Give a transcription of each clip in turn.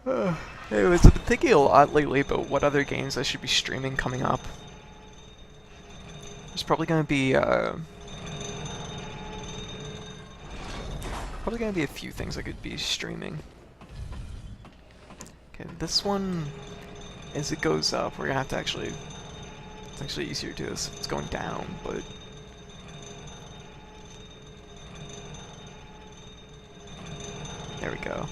Anyways, I've been thinking a lot lately about what other games I should be streaming coming up. There's probably gonna be a few things I could be streaming. Okay, this one, as it goes up, we're gonna have to actually. It's actually easier to do this if it's going down, but. There we go.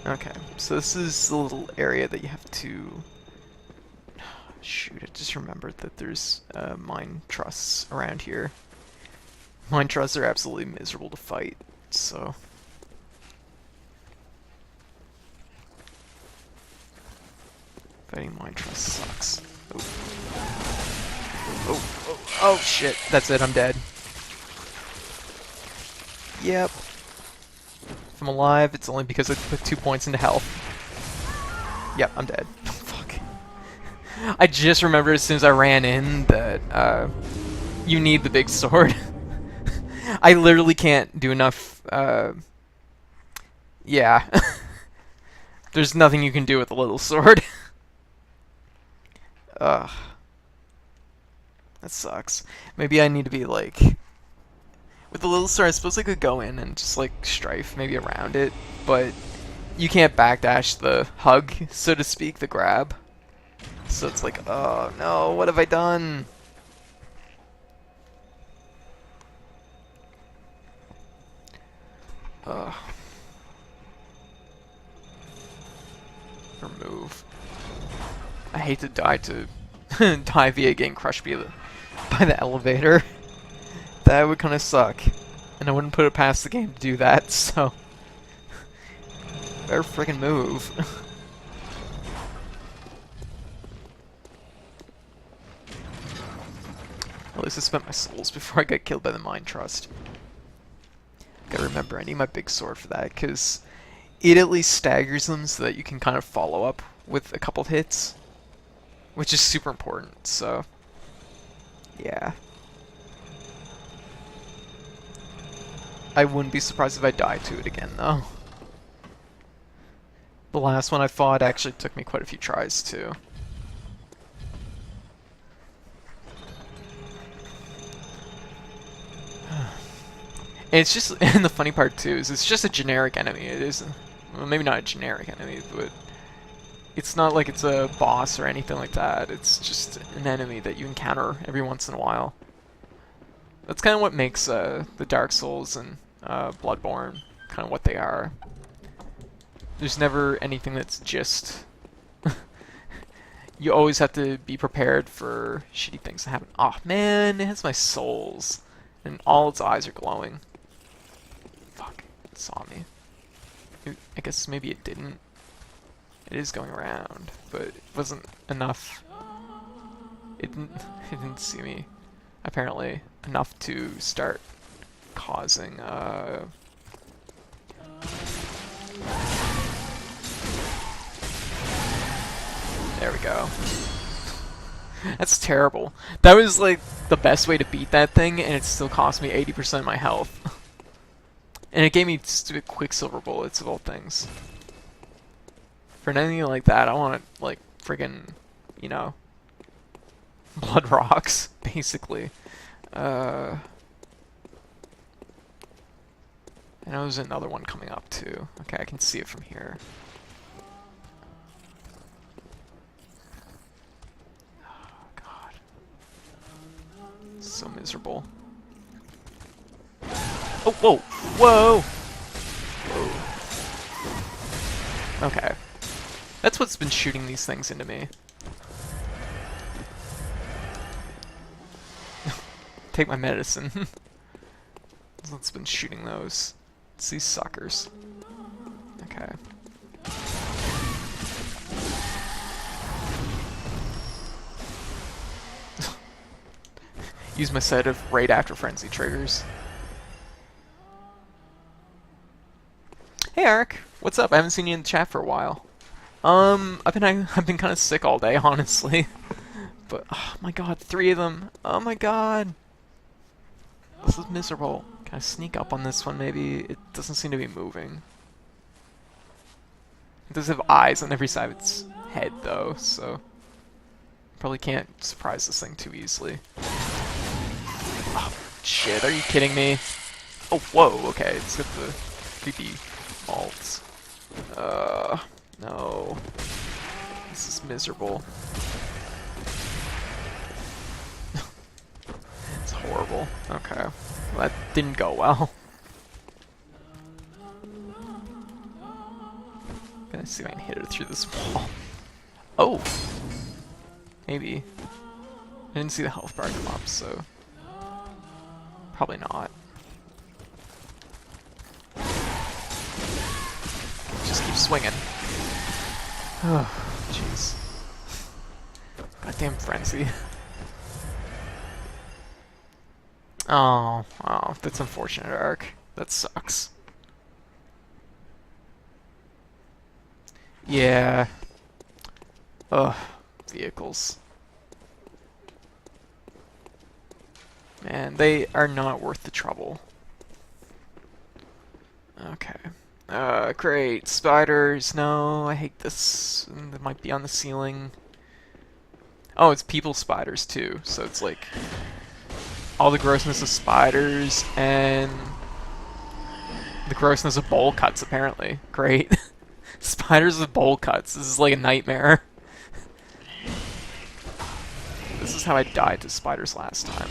Okay, so this is the little area that you have to... Shoot, I just remembered that there's mine trusts around here. Mine trusts are absolutely miserable to fight, so... Fighting mine trusts sucks. Oh, shit, that's it, I'm dead. Yep. If I'm alive, it's only because I put 2 points into health. Yep, I'm dead. Fuck. I just remembered as soon as I ran in that you need the big sword. I literally can't do enough. Yeah. There's nothing you can do with the little sword. Ugh. That sucks. Maybe I need to be like... With the little sword, I suppose I could go in and just like strafe maybe around it, but you can't backdash the hug, so to speak, the grab. So it's like, oh no, what have I done? Ugh. Remove. I hate to die die via getting crushed by the elevator. That would kind of suck. And I wouldn't put it past the game to do that, so... Better friggin' move. At least I spent my souls before I got killed by the Mine Trust. Gotta remember, I need my big sword for that, because it at least staggers them so that you can kind of follow up with a couple hits. Which is super important, so... Yeah. I wouldn't be surprised if I died to it again, though. The last one I fought actually took me quite a few tries, too. And it's just, and the funny part, too, is it's just a generic enemy. It is, well, maybe not a generic enemy, but it's not like it's a boss or anything like that. It's just an enemy that you encounter every once in a while. That's kind of what makes the Dark Souls and Bloodborne kind of what they are. There's never anything that's just... You always have to be prepared for shitty things to happen. Oh man, it has my souls. And all its eyes are glowing. Fuck, it saw me. I guess maybe it didn't. It is going around, but it wasn't enough. It didn't see me. Apparently enough to start causing there we go. That's terrible. That was like the best way to beat that thing, and it still cost me 80% of my health. And it gave me stupid Quicksilver bullets of all things. For anything like that, I want like friggin', you know, blood rocks, basically. I know there's another one coming up too. Okay, I can see it from here. Oh god. So miserable. Oh, whoa! Whoa! Whoa. Okay. That's what's been shooting these things into me. Take my medicine. That's what's been shooting those. It's these suckers. Okay. Use my set of right after frenzy triggers. Hey Eric, what's up? I haven't seen you in the chat for a while. I've been kind of sick all day, honestly. But oh my god, 3 of them. Oh my god. This is miserable. Can I sneak up on this one maybe? It doesn't seem to be moving. It does have eyes on every side of its head, though, so probably can't surprise this thing too easily. Oh, shit, are you kidding me? Oh, whoa, okay, it's got the creepy malts. No. This is miserable. It's horrible. Okay. Well, that didn't go well. Gonna see if I can hit it through this wall. Oh! Maybe. I didn't see the health bar come up, so... probably not. Just keep swinging. Oh, jeez. Goddamn frenzy. Oh, that's unfortunate, Ark. That sucks. Yeah. Ugh, vehicles. Man, they are not worth the trouble. Okay. Great. Spiders. No, I hate this. They might be on the ceiling. Oh, it's people spiders too, so it's like all the grossness of spiders and the grossness of bowl cuts, apparently. Great. Spiders with bowl cuts. This is like a nightmare. This is how I died to spiders last time.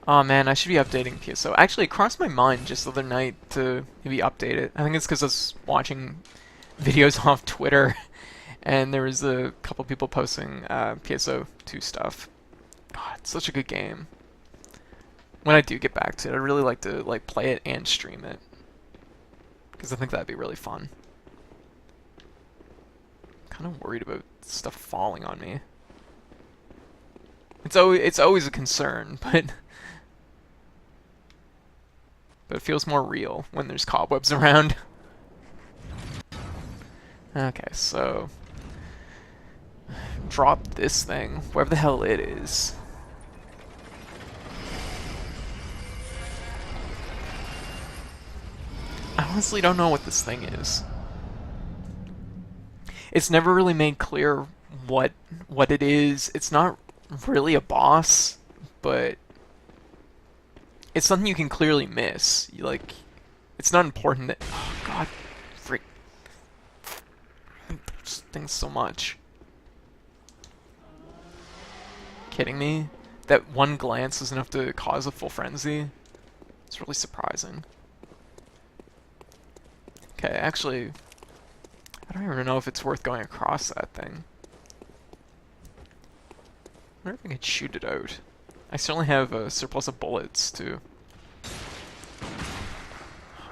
Oh man, I should be updating PSO. Actually, it crossed my mind just the other night to maybe update it. I think it's because I was watching videos off Twitter, and there was a couple people posting PSO 2 stuff. God, it's such a good game. When I do get back to it, I'd really like to play it and stream it, because I think that'd be really fun. I'm kind of worried about stuff falling on me. It's always a concern, but it feels more real when there's cobwebs around. Okay, so drop this thing, wherever the hell it is. I honestly don't know what this thing is. It's never really made clear what it is. It's not really a boss, but it's something you can clearly miss. It's not important that... Oh, God. Freak. This thing's so much. Kidding me? That one glance is enough to cause a full frenzy? It's really surprising. Okay, actually... I don't even know if it's worth going across that thing. I wonder if I could shoot it out. I certainly have a surplus of bullets, too.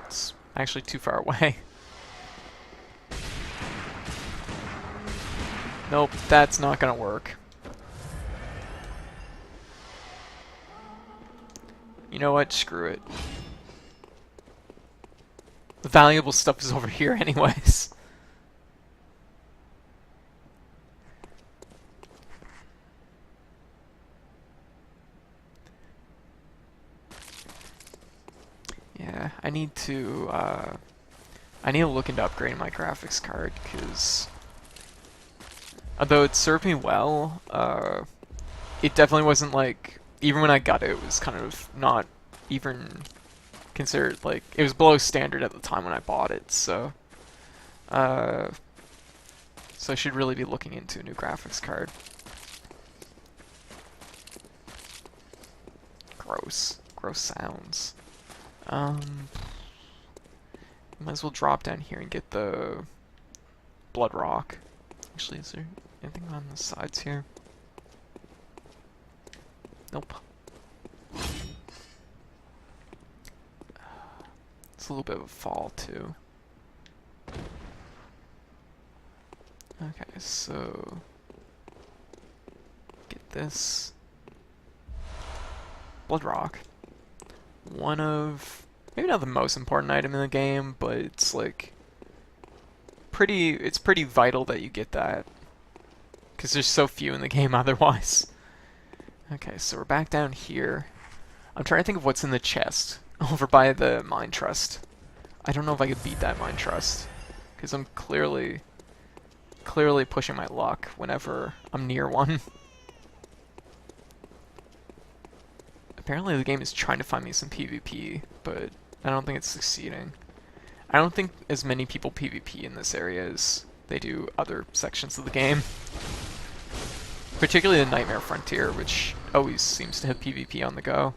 It's actually too far away. Nope, that's not gonna work. You know what? Screw it. The valuable stuff is over here anyways. Yeah, I need to look into upgrading my graphics card, because although it served me well, it definitely wasn't like, even when I got it, it was kind of not even considered, like, it was below standard at the time when I bought it, so I should really be looking into a new graphics card. Gross sounds. Might as well drop down here and get the blood rock. Actually, is there anything on the sides here? Nope. It's a little bit of a fall, too. Okay, so... get this. Blood rock. One of... maybe not the most important item in the game, but it's, like, pretty vital that you get that, because there's so few in the game otherwise. Okay, so we're back down here. I'm trying to think of what's in the chest over by the mine trust. I don't know if I could beat that mine trust, because I'm clearly pushing my luck whenever I'm near one. Apparently the game is trying to find me some PvP, but I don't think it's succeeding. I don't think as many people PvP in this area as they do other sections of the game. Particularly the Nightmare Frontier, which always seems to have PvP on the go.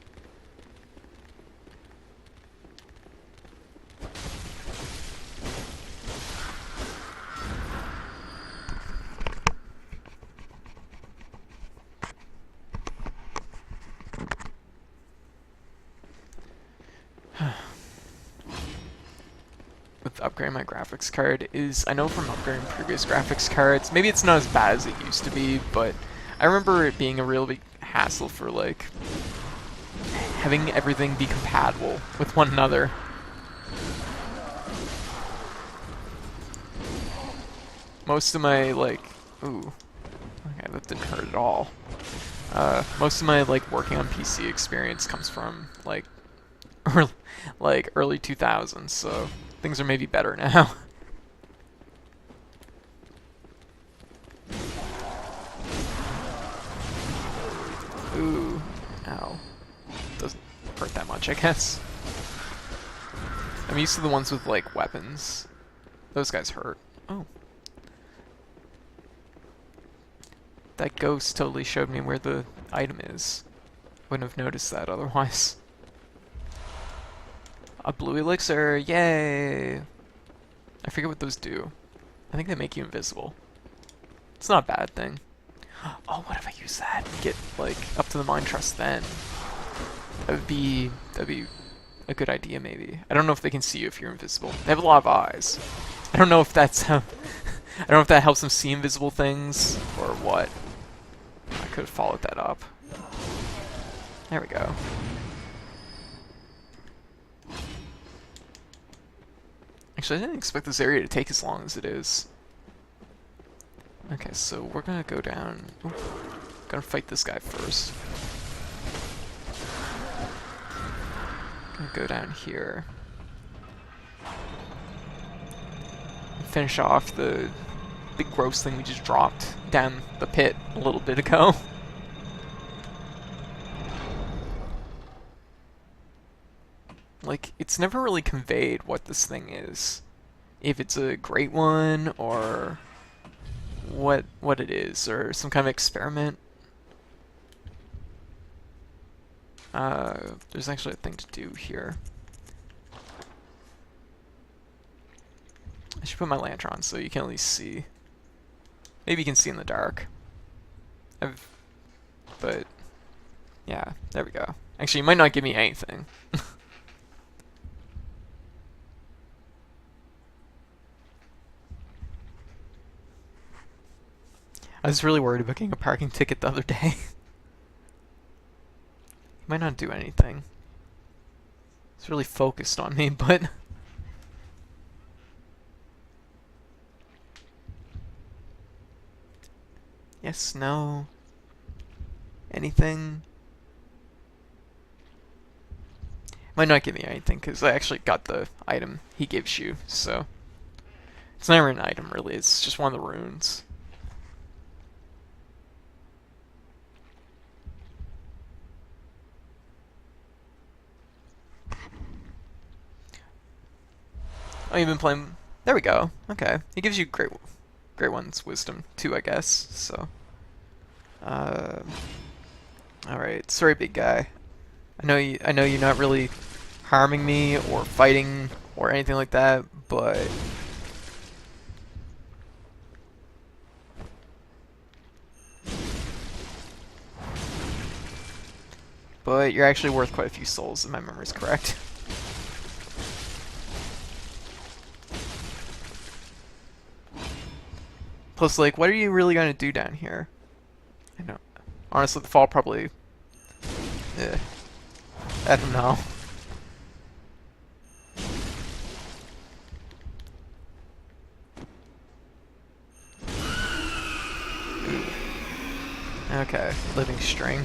With upgrading my graphics card is, I know from upgrading previous graphics cards, maybe it's not as bad as it used to be, but I remember it being a real big hassle for like having everything be compatible with one another. Most of my like, ooh, okay, that didn't hurt at all. Most of my like working on PC experience comes from like early 2000s, so things are maybe better now. Ooh, ow. Doesn't hurt that much, I guess. I'm used to the ones with like weapons. Those guys hurt. Oh. That ghost totally showed me where the item is. Wouldn't have noticed that otherwise. A blue elixir, yay! I forget what those do. I think they make you invisible. It's not a bad thing. Oh, what if I use that and get like up to the mine trust then? That'd be a good idea maybe. I don't know if they can see you if you're invisible. They have a lot of eyes. I don't know if that's I don't know if that helps them see invisible things or what. I could have followed that up. There we go. Actually, I didn't expect this area to take as long as it is. Okay, so we're gonna go down. Ooh, gonna fight this guy first. Gonna go down here. And finish off the big gross thing we just dropped down the pit a little bit ago. Like, it's never really conveyed what this thing is. If it's a great one, or what it is, or some kind of experiment. There's actually a thing to do here. I should put my lantern on so you can at least see. Maybe you can see in the dark. But, yeah, there we go. Actually, it might not give me anything. I was really worried about getting a parking ticket the other day. He might not do anything. He's really focused on me, but... Yes, no... Anything? Might not give me anything, because I actually got the item he gives you, so... It's never an item, really. It's just one of the runes. Oh, you've been playing... There we go. Okay. He gives you great one's wisdom, too, I guess, so... Alright. Sorry, big guy. I know you're not really harming me, or fighting, or anything like that, but... But you're actually worth quite a few souls, if my memory's correct. Plus, like, what are you really gonna do down here? I know. Honestly, the fall probably... I don't know. Okay, living string.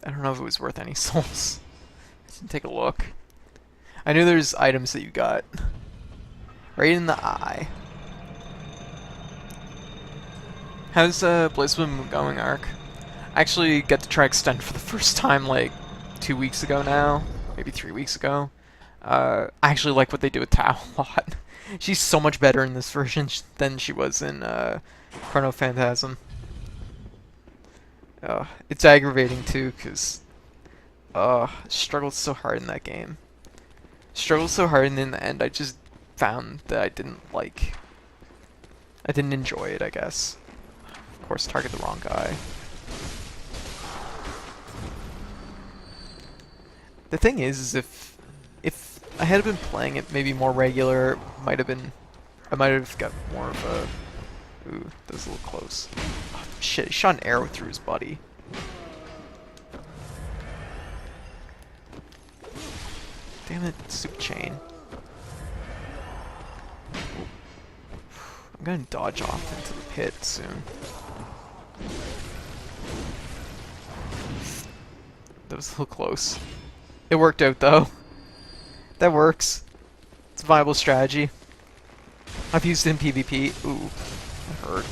I don't know if it was worth any souls. I didn't take a look. I knew there's items that you got. Right in the eye. How's Blizzbin going, Ark? I actually got to try Extend for the first time like 2 weeks ago now. Maybe 3 weeks ago. I actually like what they do with Tao a lot. She's so much better in this version than she was in Chrono Phantasm. It's aggravating too, because struggled so hard in that game. Struggled so hard, and in the end I just found that I didn't enjoy it, I guess. Of course, target the wrong guy. The thing is if I had been playing it maybe more regular, I might have got more of a... Ooh, that was a little close. Oh, shit, he shot an arrow through his buddy. Damn it, soup chain. I'm gonna dodge off into the pit soon. That was a little close. It worked out though. That works. It's a viable strategy. I've used it in PvP. Ooh, that hurt.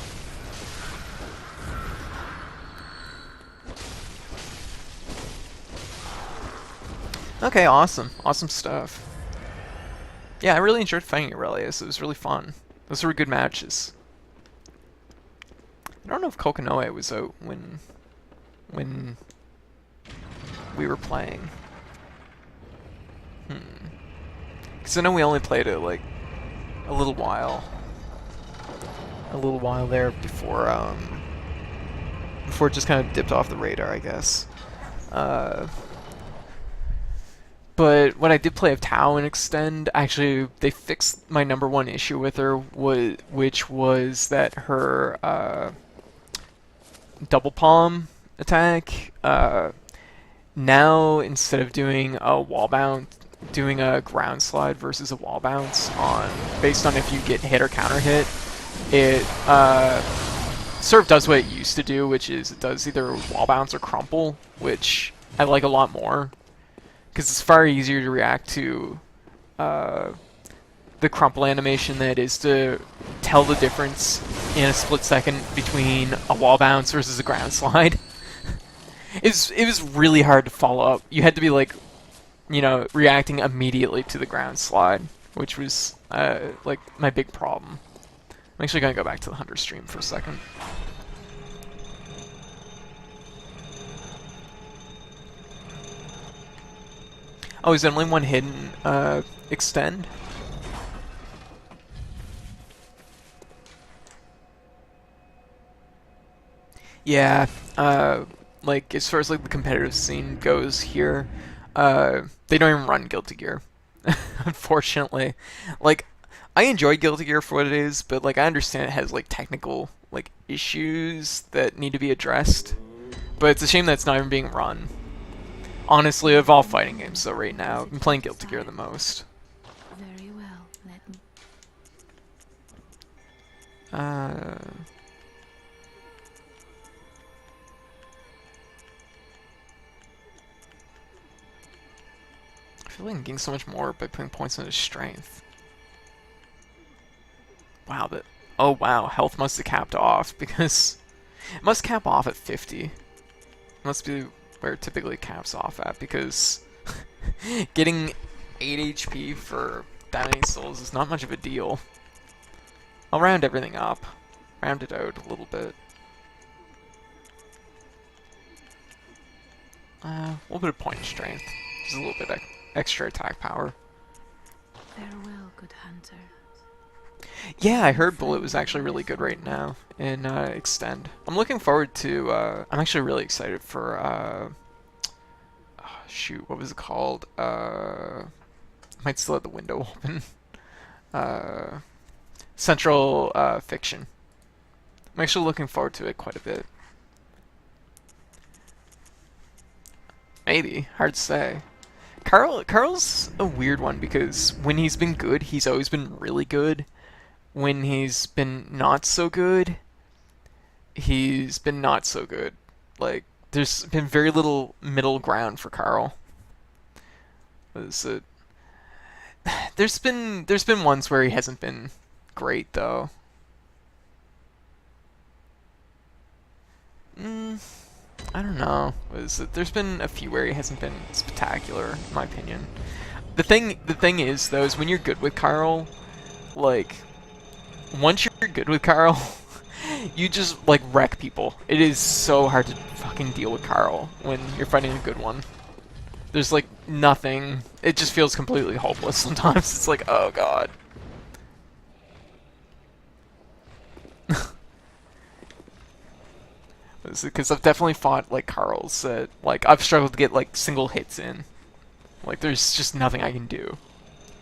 Okay, awesome. Awesome stuff. Yeah, I really enjoyed fighting Aurelius. It was really fun. Those were good matches. I don't know if Kokonoe was out when we were playing. Because I know we only played it like a little while there before it just kind of dipped off the radar, I guess. But when I did play of Tao and Extend, actually they fixed my #1 issue with her, which was that her double palm attack. Now instead of doing a wall bounce, doing a ground slide versus a wall bounce based on if you get hit or counter hit, it sort of does what it used to do, which is it does either wall bounce or crumple, which I like a lot more. Because it's far easier to react to the crumple animation than it is to tell the difference in a split second between a wall bounce versus a ground slide. It was really hard to follow up. You had to be like, reacting immediately to the ground slide, which was like my big problem. I'm actually gonna go back to the Hunter stream for a second. Oh, is there only one hidden Extend? Yeah, like as far as like the competitive scene goes here, they don't even run Guilty Gear, unfortunately. Like, I enjoy Guilty Gear for what it is, but like I understand it has like technical like issues that need to be addressed. But it's a shame that it's not even being run. Honestly, of all fighting games, though, right now, I've been playing Guilty Gear the most. Very well, let me. I feel like I'm getting so much more by putting points into strength. Wow, oh wow, health must have capped off, because it must cap off at 50. It must be where it typically caps off at, because getting 8 HP for that many souls is not much of a deal. I'll round everything up. Round it out a little bit. A little bit of point of strength. Just a little bit extra attack power. Farewell, good hunter. Yeah, I heard Bullet was actually really good right now in Extend. I'm looking forward to... I'm actually really excited for... shoot, what was it called? I might still have the window open. Central Fiction. I'm actually looking forward to it quite a bit. Maybe. Hard to say. Carl's a weird one, because when he's been good, he's always been really good. When he's been not so good, he's been not so good. Like, there's been very little middle ground for Carl. Is it? There's been ones where he hasn't been great though. Mm, I don't know. Is it? There's been a few where he hasn't been spectacular, in my opinion. The thing is though, is when you're good with Carl, like once you're good with Carl, you just like wreck people. It is so hard to fucking deal with Carl when you're fighting a good one. There's like nothing. It just feels completely hopeless sometimes. It's like, oh god. Because I've definitely fought like Carl's that like I've struggled to get like single hits in. Like there's just nothing I can do.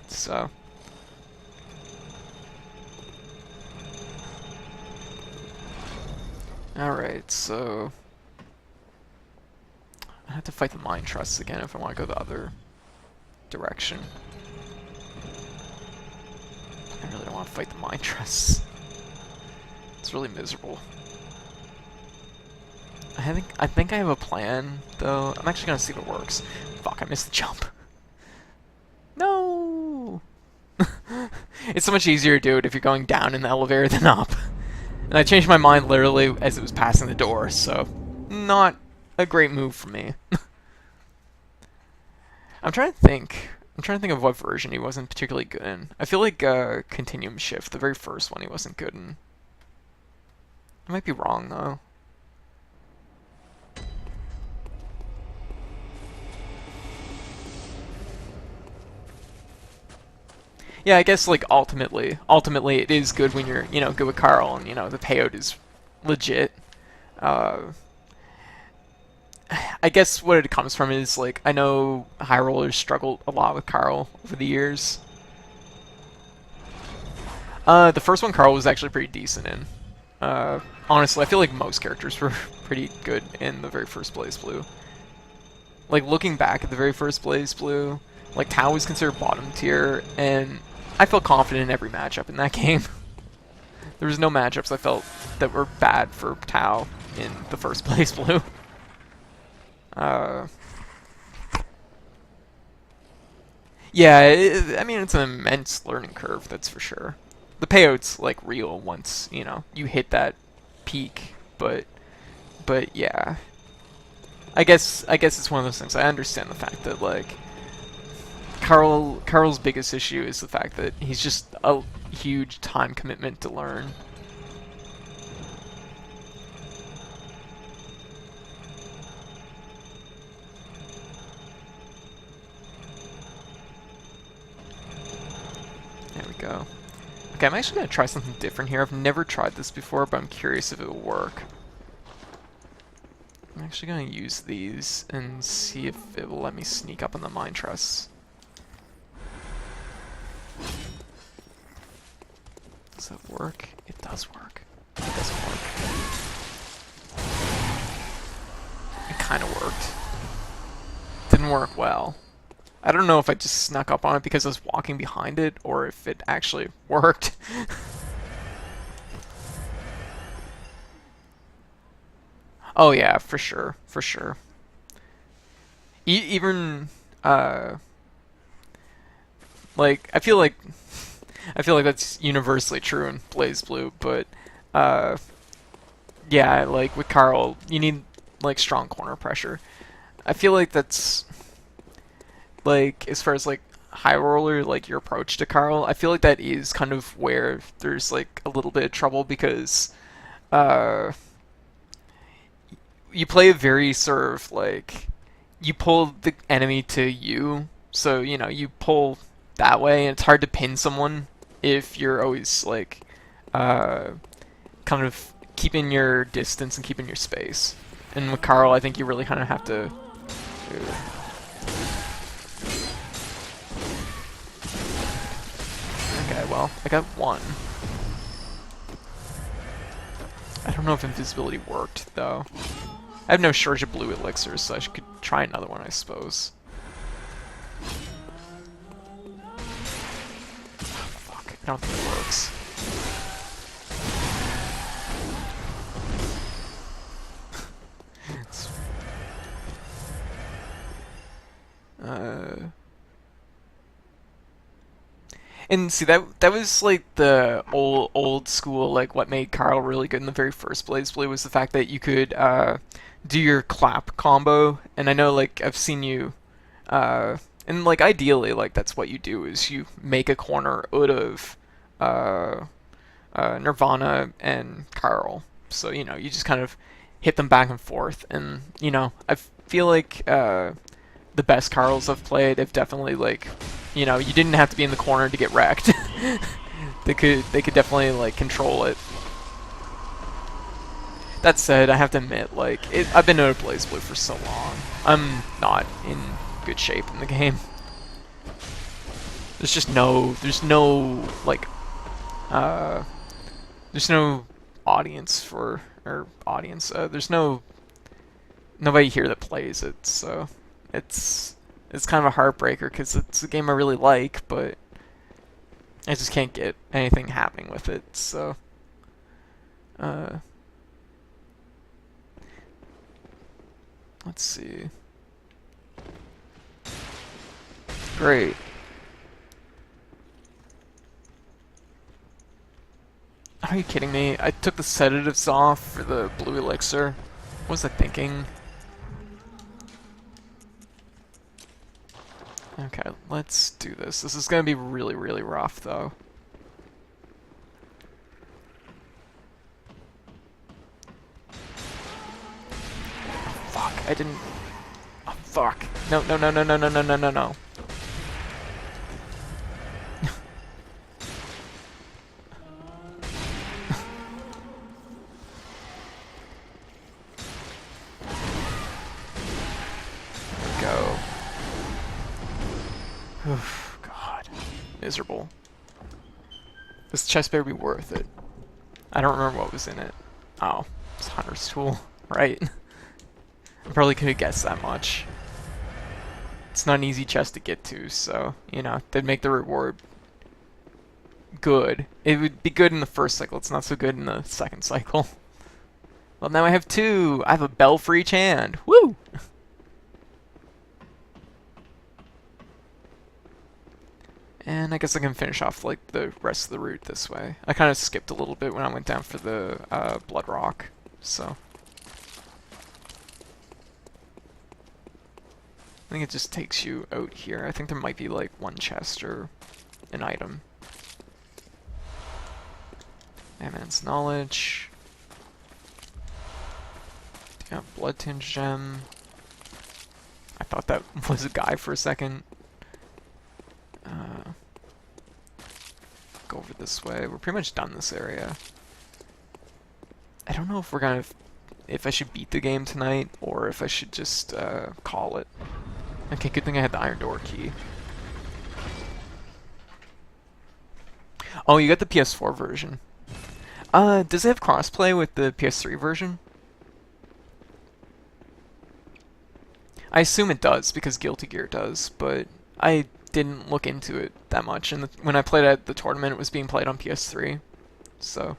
So. Alright, so I have to fight the Mind Trusts again if I want to go the other direction. I really don't want to fight the Mind Trusts. It's really miserable. I think I have a plan, though. I'm actually gonna see if it works. Fuck, I missed the jump. No! It's so much easier to do it if you're going down in the elevator than up. And I changed my mind literally as it was passing the door, so not a great move for me. I'm trying to think. I'm trying to think of what version he wasn't particularly good in. I feel like Continuum Shift, the very first one, he wasn't good in. I might be wrong though. Yeah, I guess like ultimately it is good when you're, good with Carl and, the payout is legit. Uh, I guess what it comes from is like I know high rollers struggled a lot with Carl over the years. The first one Carl was actually pretty decent in. Honestly, I feel like most characters were pretty good in the very first Blaze Blue. Like looking back at the very first Blaze Blue, like Tau was considered bottom tier, and I felt confident in every matchup in that game. There was no matchups I felt that were bad for Tau in the first Blaze Blue. Yeah, I mean, it's an immense learning curve, that's for sure. The payout's, like, real once, you hit that peak, but yeah. I guess it's one of those things. I understand the fact that, like, Carl's biggest issue is the fact that he's just a huge time commitment to learn. There we go. Okay, I'm actually going to try something different here. I've never tried this before, but I'm curious if it will work. I'm actually going to use these and see if it will let me sneak up on the Mind Trusts. Does that work? It does work. It doesn't work. It kind of worked. Didn't work well. I don't know if I just snuck up on it because I was walking behind it, or if it actually worked. Oh yeah, for sure, for sure. Even, like, I feel like that's universally true in Blaze Blue, but, yeah, like, with Carl, you need, like, strong corner pressure. I feel like that's, like, as far as, like, high roller, like, your approach to Carl, I feel like that is kind of where there's, like, a little bit of trouble because, you play a very sort of, like, you pull the enemy to you, so, you pull that way, and it's hard to pin someone if you're always, like, kind of keeping your distance and keeping your space. And with Carl, I think you really kind of have to... Okay, well, I got one. I don't know if invisibility worked, though. I have no shortage of blue elixirs, so I could try another one, I suppose. Fuck, I don't think it works. Uh, and see that was like the old school, like what made Carl really good in the very first play was the fact that you could do your clap combo. And I know like I've seen you and like ideally like that's what you do is you make a corner out of uh, Nirvana and Carl. So you know you just kind of hit them back and forth, and you know I feel like the best Carls I've played have definitely like, you know, you didn't have to be in the corner to get wrecked. They could definitely like control it. That said, I have to admit, like I've been out of BlazBlue for so long. I'm not in good shape in the game. There's no like there's no audience for or audience. There's nobody here that plays it, so it's kind of a heartbreaker because it's a game I really like, but I just can't get anything happening with it. So, let's see. Great. Are you kidding me? I took the sedatives off for the blue elixir. What was I thinking? Okay, let's do this. This is gonna be really, really rough, though. Oh, fuck, I didn't... Oh, fuck. No, no, no, no, no, no, no, no, no, no. Go. Oof, God. Miserable. This chest better be worth it. I don't remember what was in it. Oh, it's Hunter's Tool, right? I probably could have guessed that much. It's not an easy chest to get to, so, you know, they'd make the reward good. It would be good in the first cycle, it's not so good in the second cycle. Well, now I have two! I have a bell for each hand! Woo! And I guess I can finish off like the rest of the route this way. I kind of skipped a little bit when I went down for the Blood Rock, so. I think it just takes you out here. I think there might be like one chest or an item. Man's Knowledge. Yeah, Blood Tinge Gem. I thought that was a guy for a second. Go over this way. We're pretty much done this area. I don't know if we're gonna... if I should beat the game tonight, or if I should just call it. Okay, good thing I had the Iron Door key. Oh, you got the PS4 version. Does it have crossplay with the PS3 version? I assume it does, because Guilty Gear does, but I didn't look into it that much, and when I played at the tournament, it was being played on PS3, so...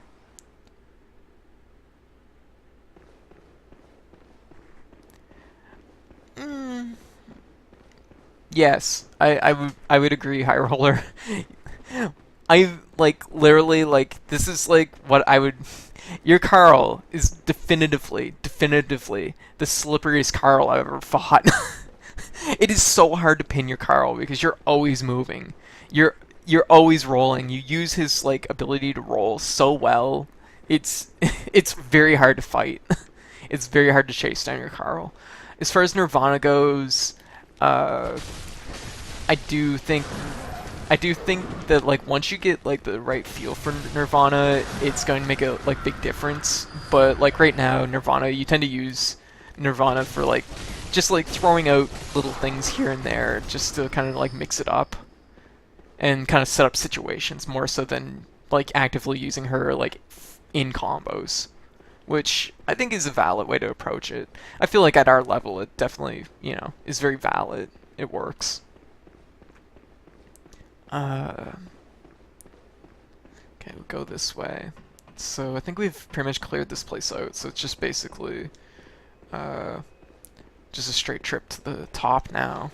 Yes, I would agree, High Roller. I like literally like this is like what I would. Your Carl is definitively the slipperiest Carl I've ever fought. It is so hard to pin your Carl because you're always moving. You're always rolling. You use his like ability to roll so well. It's it's very hard to fight. It's very hard to chase down your Carl. As far as Nirvana goes, I do think that like once you get like the right feel for Nirvana, it's going to make a like big difference. But like right now, Nirvana, you tend to use Nirvana for like just like throwing out little things here and there just to kind of like mix it up and kind of set up situations more so than like actively using her like in combos, which I think is a valid way to approach it. I feel like at our level, it definitely, you know, is very valid. It works. Okay, we'll go this way. So I think we've pretty much cleared this place out, so it's just basically just a straight trip to the top now.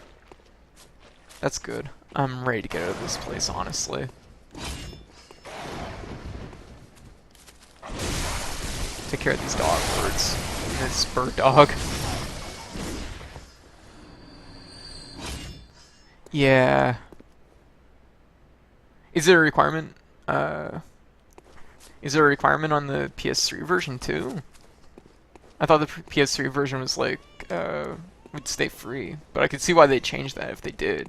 That's good. I'm ready to get out of this place, honestly. Take care of these dog birds. And this bird dog. Yeah. Is there a requirement? Is there a requirement on the PS3 version too? I thought the PS3 version was like, would stay free, but I could see why they changed that if they did.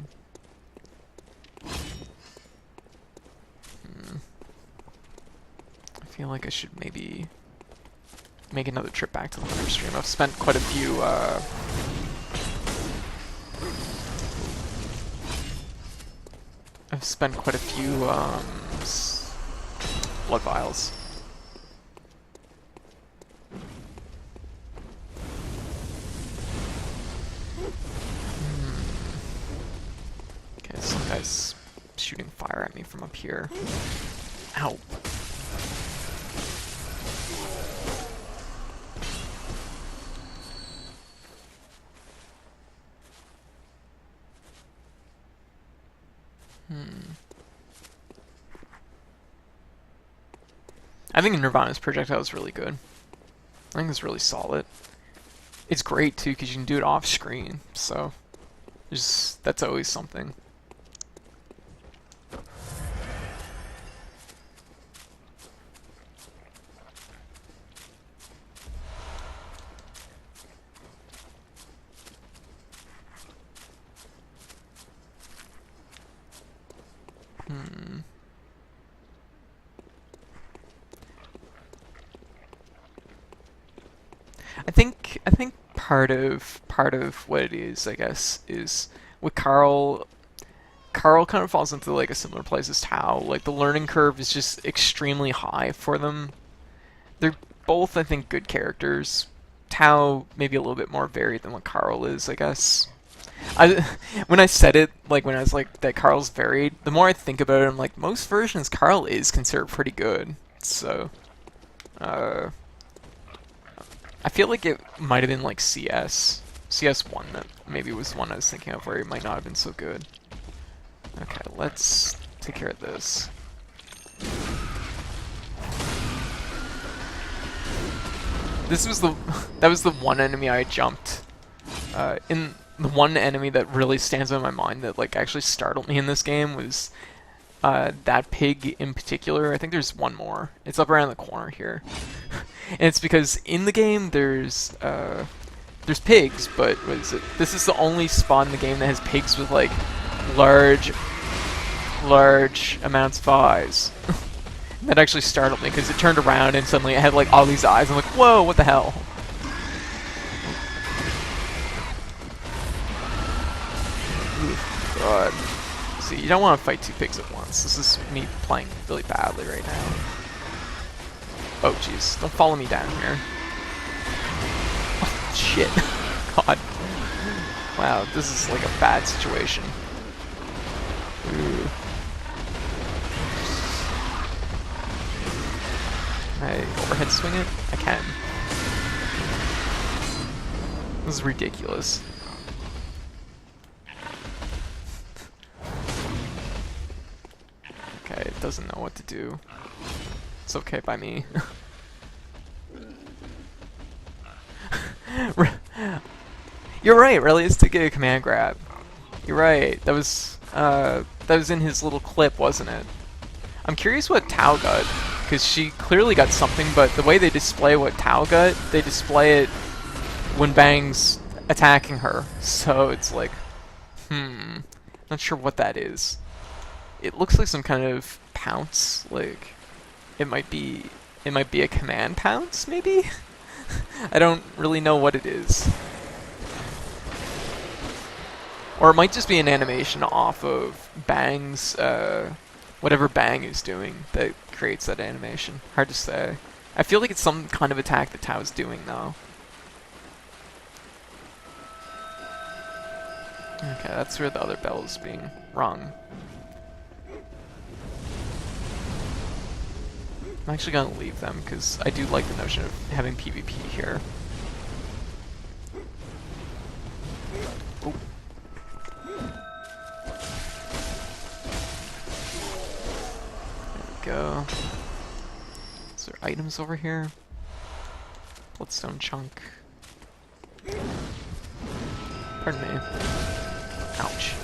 I feel like I should maybe make another trip back to the live stream. I've spent quite a few, blood vials. Okay, some guy's shooting fire at me from up here. Ow. I think Nirvana's projectile is really good. I think it's really solid. It's great too because you can do it off screen, so that's always something. I think part of what it is, I guess, is with Carl. Carl kind of falls into like a similar place as Tao. Like the learning curve is just extremely high for them. They're both, I think, good characters. Tao maybe a little bit more varied than what Carl is, I guess. When I said it, like when I was like that Carl's varied, the more I think about it, I'm like most versions Carl is considered pretty good. So, I feel like it might have been like CS1 that maybe was one I was thinking of where it might not have been so good. Okay, let's take care of this. That was the one enemy I jumped. In the one enemy that really stands out in my mind that like actually startled me in this game was that pig in particular. I think there's one more. It's up around the corner here. And it's because in the game there's pigs, but what is it? This is the only spawn in the game that has pigs with like large amounts of eyes. That actually startled me because it turned around and suddenly it had like all these eyes. I'm like, whoa, what the hell? Ooh, God. See, you don't want to fight two pigs at once. This is me playing really badly right now. Oh, jeez. Don't follow me down here. Oh, shit. God. Wow, this is like a bad situation. Ooh. Can I overhead swing it? I can. This is ridiculous. Okay, it doesn't know what to do. It's okay by me. You're right, really, it's to get a command grab. You're right, that was in his little clip, wasn't it? I'm curious what Tao got, because she clearly got something, but the way they display what Tao got, they display it when Bang's attacking her. So it's like, not sure what that is. It looks like some kind of pounce, like it might be a command pounce, maybe? I don't really know what it is. Or it might just be an animation off of Bang's, whatever Bang is doing that creates that animation. Hard to say. I feel like it's some kind of attack that Tao's doing, though. Okay, that's where the other bell is being rung. I'm actually gonna leave them, because I do like the notion of having PvP here. items over here. Bloodstone chunk. Pardon me. Ouch.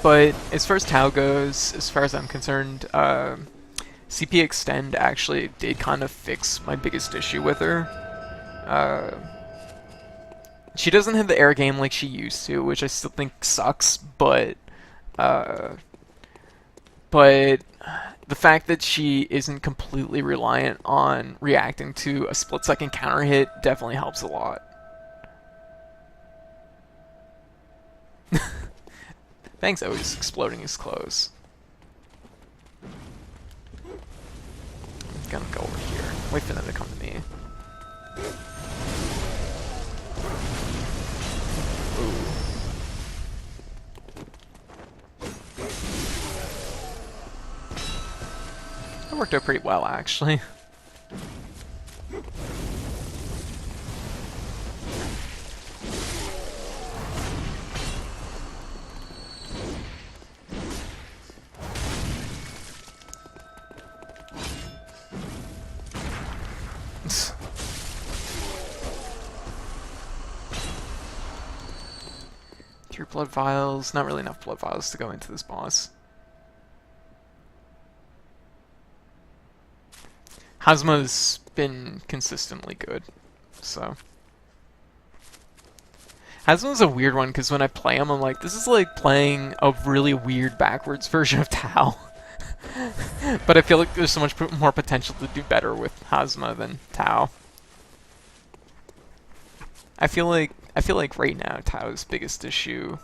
But as far as Tau goes, as far as I'm concerned, CP Extend actually did kind of fix my biggest issue with her. She doesn't have the air game like she used to, which I still think sucks, but the fact that she isn't completely reliant on reacting to a split-second counter hit definitely helps a lot. Thanks, always exploding his clothes. I'm gonna go over here. Wait for them to come to me. Ooh. That worked out pretty well, actually. Three blood vials. Not really enough blood vials to go into this boss. Hazma's been consistently good, so. Hazma's a weird one because when I play him, I'm like, this is like playing a really weird backwards version of Tau. But I feel like there's so much more potential to do better with Hazma than Tau. I feel like right now Tau's biggest issue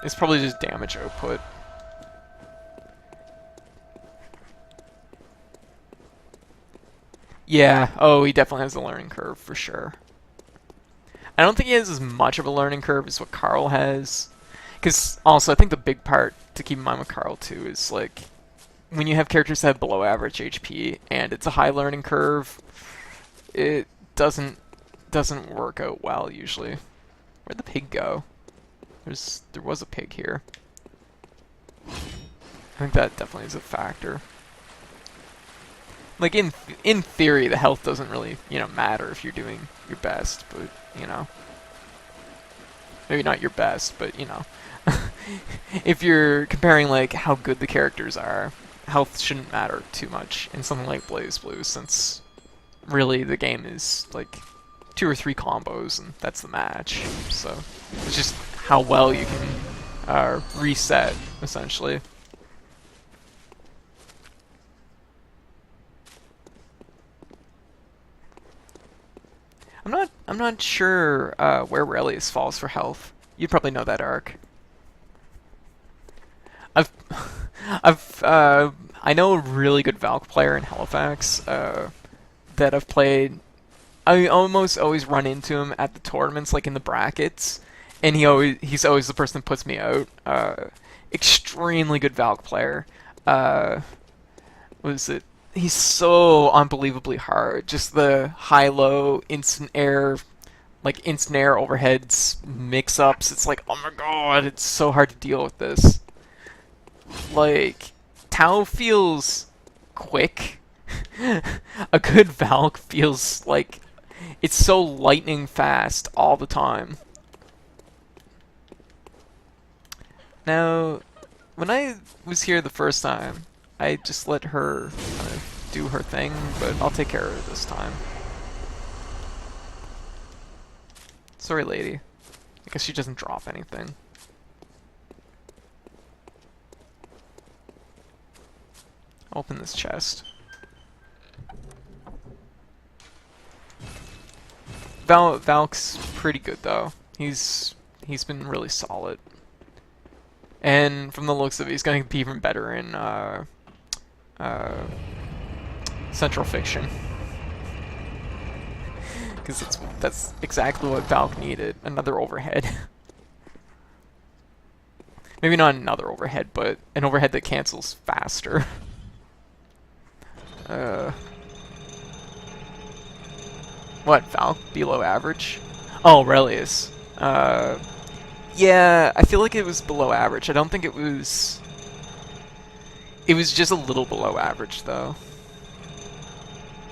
is probably just damage output. Yeah, oh, he definitely has a learning curve for sure. I don't think he has as much of a learning curve as what Carl has. Because also, I think the big part to keep in mind with Carl too is like, when you have characters that have below average HP and it's a high learning curve, it doesn't work out well usually. Where'd the pig go? There was a pig here. I think that definitely is a factor. Like in theory, the health doesn't really, matter if you're doing your best, but maybe not your best, but if you're comparing like how good the characters are, health shouldn't matter too much in something like BlazBlue, since really the game is like 2 or 3 combos and that's the match. So it's just how well you can reset essentially. I'm not sure where Relius falls for health. You'd probably know that, Ark. I know a really good Valk player in Halifax that I've played. I almost always run into him at the tournaments, like in the brackets, and he's always the person that puts me out. Extremely good Valk player. What is it? He's so unbelievably hard. Just the high-low, instant air overheads mix-ups. It's like, oh my god, it's so hard to deal with this. Like, Tau feels quick. A good Valk feels like it's so lightning fast all the time. Now, when I was here the first time, I just let her kind of do her thing, but I'll take care of her this time. Sorry, lady. I guess she doesn't drop anything. Open this chest. Valk's pretty good though. He's been really solid. And from the looks of it, he's going to be even better in Central Fiction. Because that's exactly what Valk needed. Another overhead. Maybe not another overhead, but an overhead that cancels faster. What, Valk? Below average? Oh, Relius. Yeah, I feel like it was below average. I don't think it was... It was just a little below average, though.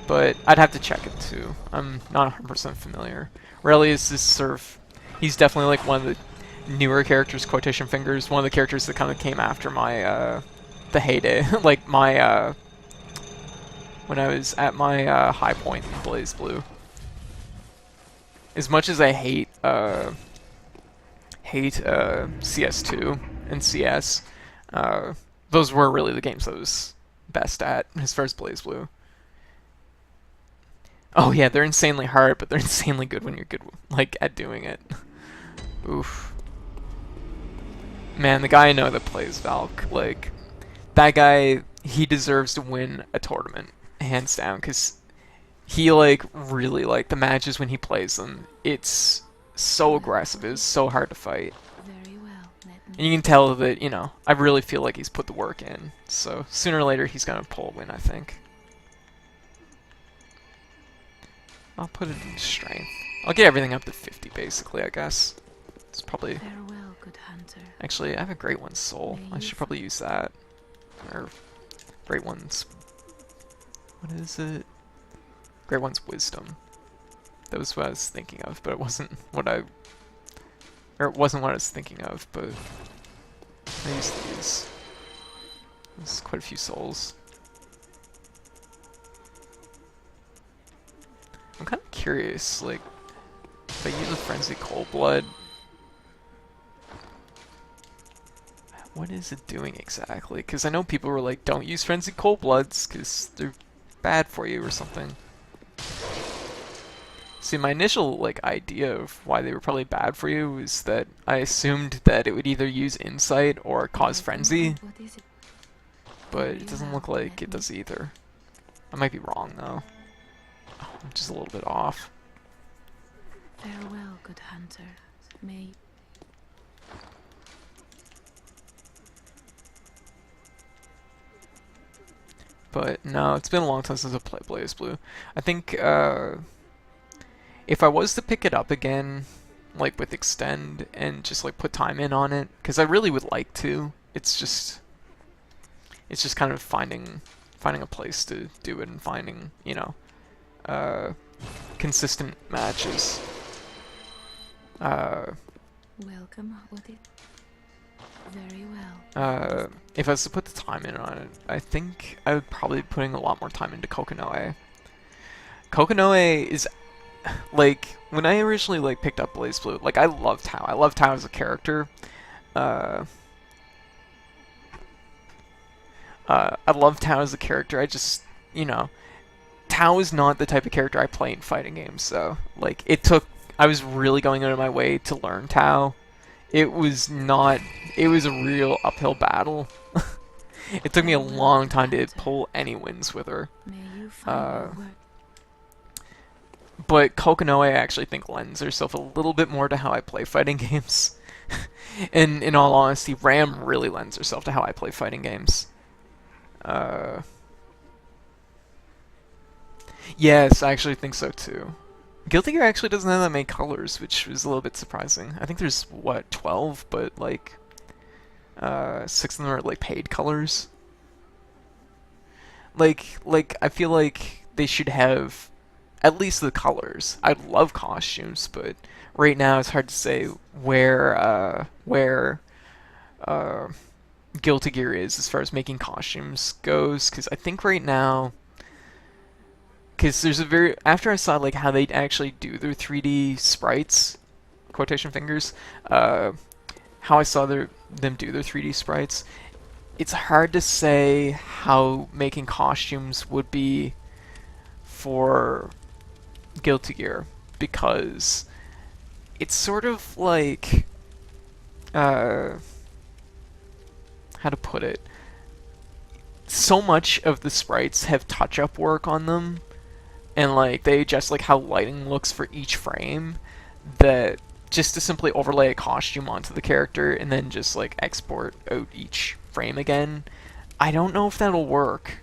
but I'd have to check it too. I'm not 100% familiar. Aurelius is sort of, he's definitely like one of the newer characters, quotation fingers, one of the characters that kind of came after my, the heyday, like my, when I was at my high point in Blaze Blue. As much as I hate CS2 and CS, those were really the games I was best at as far as Blaze Blue. Oh yeah, they're insanely hard, but they're insanely good when you're good, like, at doing it. Oof. Man, the guy I know that plays Valk, like, that guy, he deserves to win a tournament, hands down, because he, like, really, like, the matches when he plays them, it's so aggressive, it's so hard to fight. Very well. Let And you can tell that, you know, I really feel like he's put the work in, so sooner or later he's gonna pull a win, I think. I'll put it in strength. I'll get everything up to 50, basically, I guess. It's probably... Farewell, good hunter. Actually, I have a Great One's Soul. I should probably use that. Or... Great One's... What is it? Great One's Wisdom. That was what I was thinking of, but it wasn't what I... Or it wasn't what I was thinking of, but... I use these. There's quite a few souls. I'm kind of curious, like, if I use a Frenzy Cold Blood, what is it doing exactly? Because I know people were like, don't use Frenzy Cold Bloods because they're bad for you or something. See, my initial, like, idea of why they were probably bad for you was that I assumed that it would either use Insight or cause Frenzy, What is it? but it doesn't look like it does either. I might be wrong, though. Oh, I'm just a little bit off. Farewell, good hunter. May But no, it's been a long time since I've played Blaze Blue. I think if I was to pick it up again, like with Extend and just like put time in on it, because I really would like to. It's just kind of finding a place to do it and finding, you know, consistent matches. welcome. What it? Very well. If I was to put the time in on it, I think I would probably be putting a lot more time into Kokonoe. Kokonoe is, like, when I originally, like, picked up Blaze Blue, like, I love Tao. I love Tao as a character. I love Tao as a character. I just, you know, Tao is not the type of character I play in fighting games, so, like, I was really going out of my way to learn Tao. It was a real uphill battle. It took me a long time to pull any wins with her. May you find your work. But Kokonoe, I actually think, lends herself a little bit more to how I play fighting games. And in all honesty, Ram really lends herself to how I play fighting games. Yes, I actually think so too. Guilty Gear actually doesn't have that many colors, which was a little bit surprising. I think there's, what, 12, but, like, 6 of them are, like, paid colors. Like, I feel like they should have at least the colors. I'd love costumes, but right now it's hard to say where Guilty Gear is as far as making costumes goes, because I think right now... Because there's after I saw, like, how they actually do their 3D sprites, quotation fingers, how I saw them do their 3D sprites, it's hard to say how making costumes would be for Guilty Gear, because it's sort of like, how to put it, so much of the sprites have touch-up work on them, and, like, they adjust, like, how lighting looks for each frame, that just to simply overlay a costume onto the character and then just, like, export out each frame again, I don't know if that'll work.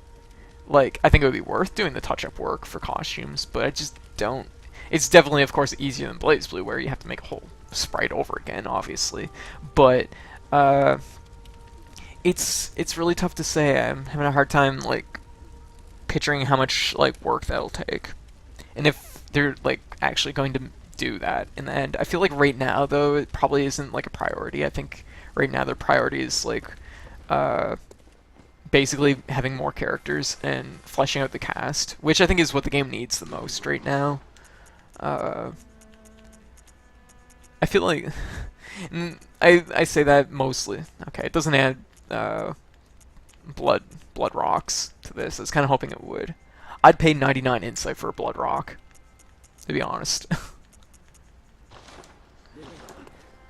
Like, I think it would be worth doing the touch-up work for costumes, but I just don't. It's definitely, of course, easier than Blaze Blue, where you have to make a whole sprite over again, obviously. But, it's really tough to say. I'm having a hard time, like, picturing how much like work that'll take, and if they're like actually going to do that in the end. I feel like right now though it probably isn't like a priority. I think right now their priority is like uh, basically having more characters and fleshing out the cast, which I think is what the game needs the most right now. I feel like I say that mostly. Okay, it doesn't add blood rocks to this. I was kind of hoping it would. I'd pay 99 insight for a blood rock, to be honest.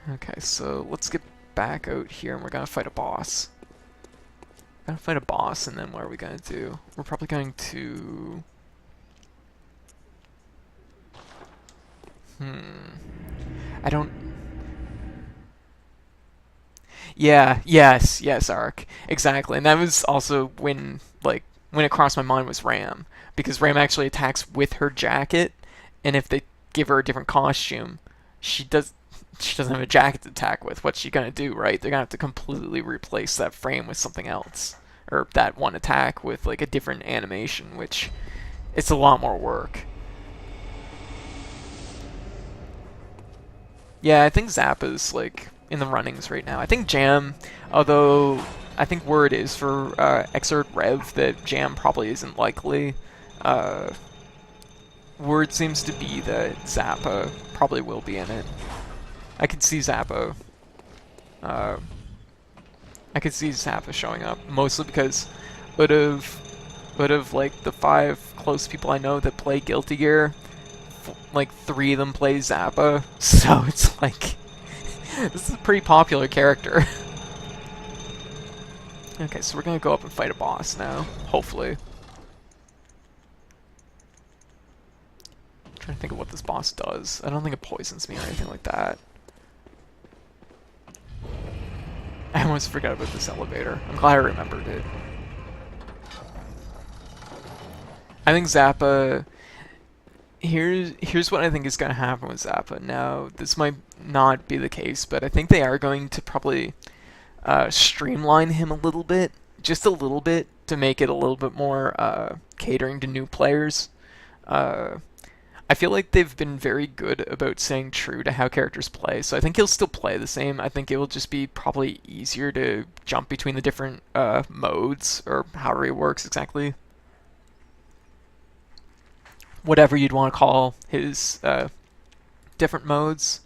Okay, so let's get back out here and we're gonna fight a boss. We're gonna fight a boss, and then what are we gonna do? We're probably going to... I don't... Yeah, yes, Ark. Exactly. And that was also when, like, when it crossed my mind was Ram. Because Ram actually attacks with her jacket, and if they give her a different costume, she doesn't have a jacket to attack with. What's she gonna do, right? They're gonna have to completely replace that frame with something else. Or that one attack with, like, a different animation, which... it's a lot more work. Yeah, I think Zappa's, like, in the runnings right now. I think Jam, although I think word is for Exert Rev that Jam probably isn't likely. Word seems to be that Zappa probably will be in it. I could see Zappa. I could see Zappa showing up, mostly because out of like the 5 close people I know that play Guilty Gear, like 3 of them play Zappa, so it's like this is a pretty popular character. Okay, so we're gonna go up and fight a boss now, hopefully. I'm trying to think of what this boss does. I don't think it poisons me or anything like that. I almost forgot about this elevator. I'm glad I remembered it. I think Zappa... Here's what I think is going to happen with Zappa. Now, this might not be the case, but I think they are going to probably streamline him a little bit. Just a little bit, to make it a little bit more catering to new players. I feel like they've been very good about staying true to how characters play, so I think he'll still play the same. I think it will just be probably easier to jump between the different modes, or however it works exactly. Whatever you'd want to call his different modes.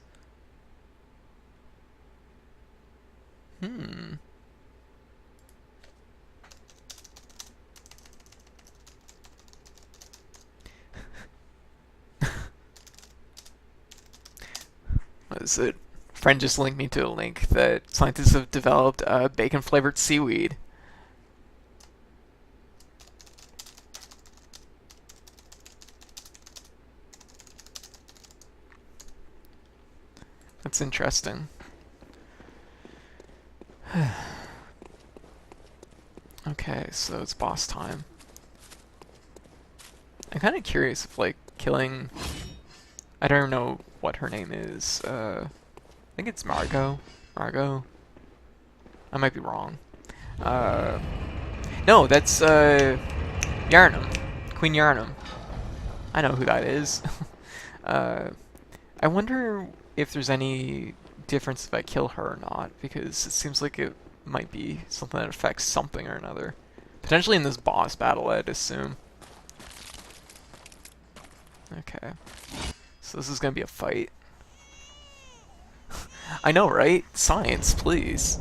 What is it? Friend just linked me to a link that scientists have developed bacon-flavored seaweed. That's interesting. Okay, so it's boss time. I'm kind of curious if, like, killing... I don't know what her name is. I think it's Margot. Margot? I might be wrong. No, that's Yarnum. Queen Yarnum. I know who that is. I wonder if there's any difference if I kill her or not, because it seems like it might be something that affects something or another. Potentially in this boss battle, I'd assume. Okay. So this is gonna be a fight. I know, right? Science, please.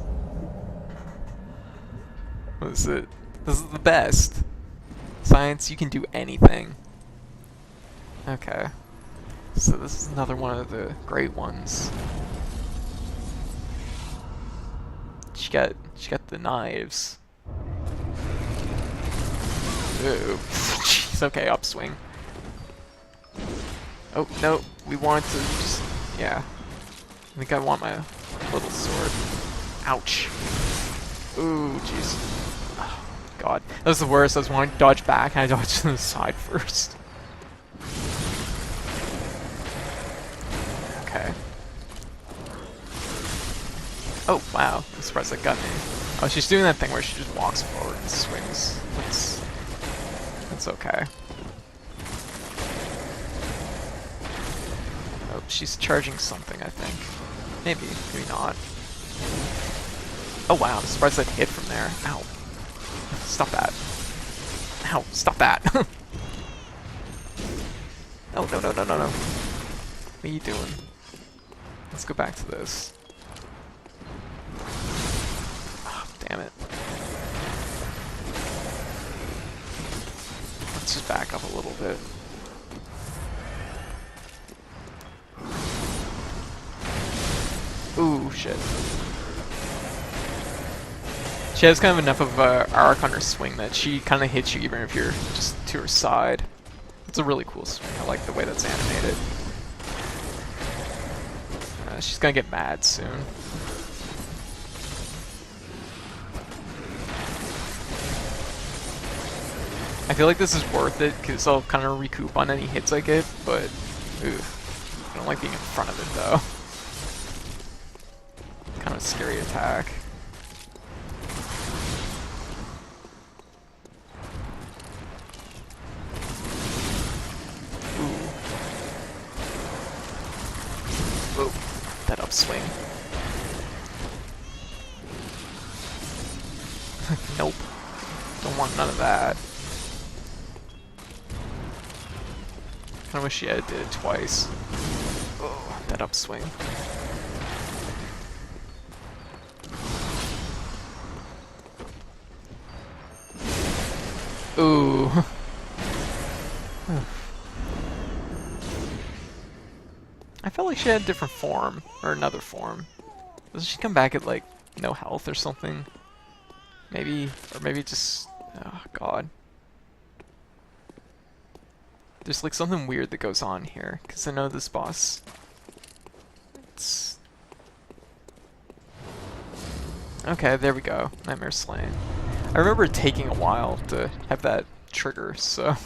What is it? This is the best. Science, you can do anything. Okay. So this is another one of the great ones. She got the knives. Ooh. Jeez, okay, upswing. Oh, no, we want to just... yeah. I think I want my little sword. Ouch. Ooh, jeez. Oh, God. That was the worst. I was wanting to dodge back, and I dodged to the side first. Okay. Oh, wow. I'm surprised that got me. Oh, she's doing that thing where she just walks forward and swings. That's It's okay. Oh, she's charging something, I think. Maybe, maybe not. Oh wow, I'm surprised that hit from there. Ow. Stop that. Ow, stop that. Oh, no, no, no, no, no. What are you doing? Let's go back to this. Oh, damn it. Let's just back up a little bit. Ooh, shit. She has kind of enough of a arc on her swing that she kind of hits you even if you're just to her side. It's a really cool swing. I like the way that's animated. She's gonna get mad soon. I feel like this is worth it because I'll kind of recoup on any hits I get, but I don't like being in front of it though. Kind of a scary attack. Ooh, that upswing. Nope. Don't want none of that. Kinda wish she had did it twice. Oh, that upswing. Ooh. I felt like she had a different form, or another form. Doesn't she come back at like no health or something? Maybe, or maybe just, oh god. There's like something weird that goes on here, because I know this boss, it's... Okay, there we go, Nightmare Slain. I remember it taking a while to have that trigger, so...